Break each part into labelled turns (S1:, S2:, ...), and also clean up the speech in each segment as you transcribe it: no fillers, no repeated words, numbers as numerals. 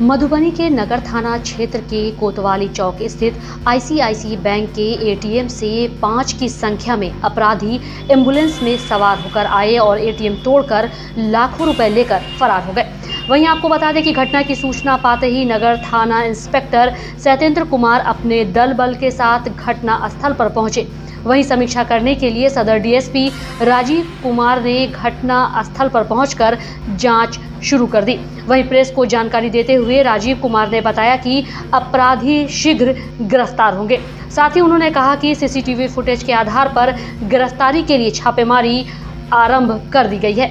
S1: मधुबनी के नगर थाना क्षेत्र के कोतवाली चौक स्थित आईसीआईसीआई बैंक के एटीएम से 5 की संख्या में अपराधी एम्बुलेंस में सवार होकर आए और एटीएम तोड़कर लाखों रुपए लेकर फरार हो गए। वहीं आपको बता दें कि घटना की सूचना पाते ही नगर थाना इंस्पेक्टर सत्येंद्र कुमार अपने दल बल के साथ घटना स्थल पर पहुंचे। वहीं समीक्षा करने के लिए सदर डीएसपी राजीव कुमार ने घटना स्थल पर पहुंचकर जांच शुरू कर दी। वहीं प्रेस को जानकारी देते हुए राजीव कुमार ने बताया कि अपराधी शीघ्र गिरफ्तार होंगे। साथ ही उन्होंने कहा कि सीसीटीवी फुटेज के आधार पर गिरफ्तारी के लिए छापेमारी आरंभ कर दी गई है।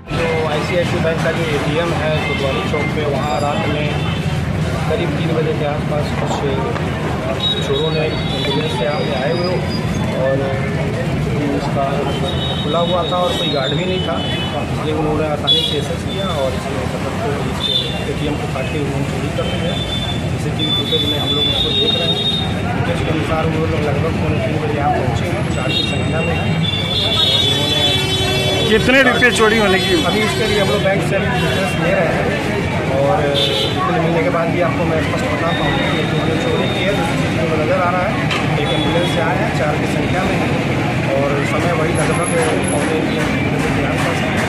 S2: तो आईसीआईसीआई बैंक का जो एटीएम है कोतवाली चौक पे, वहाँ रात में करीब 3 बजे के आसपास कुछ चोरों ने एम्बुलेंस से आए हुए और उसका खुला हुआ था और कोई गार्ड भी नहीं था, इसलिए उन्होंने आसानी से एक्सेस किया और इसके एटीएम को काट के उन्होंने चोरी कर दी है। सीसीटीवी फुटेज में हम लोग उसको देख रहे हैं। फुटेज के अनुसार वो लोग लगभग 3 बजे यहाँ पहुँचे हैं, 4 की संख्या में है। उन्होंने
S3: कितने रुपये चोरी होने की?
S2: अभी इसके लिए हम लोग बैंक से डिटेल्स ले रहे हैं और डिटेल मिलने के बाद भी आपको मैं स्पष्ट बता पाऊँगा कि उन्होंने चोरी की है। तो सीसीटीवी में नज़र आ रहा है, एक एम्बुलेंस से आए हैं, 4 की संख्या में है और समय वही लगभग 3:45 के आसपास है।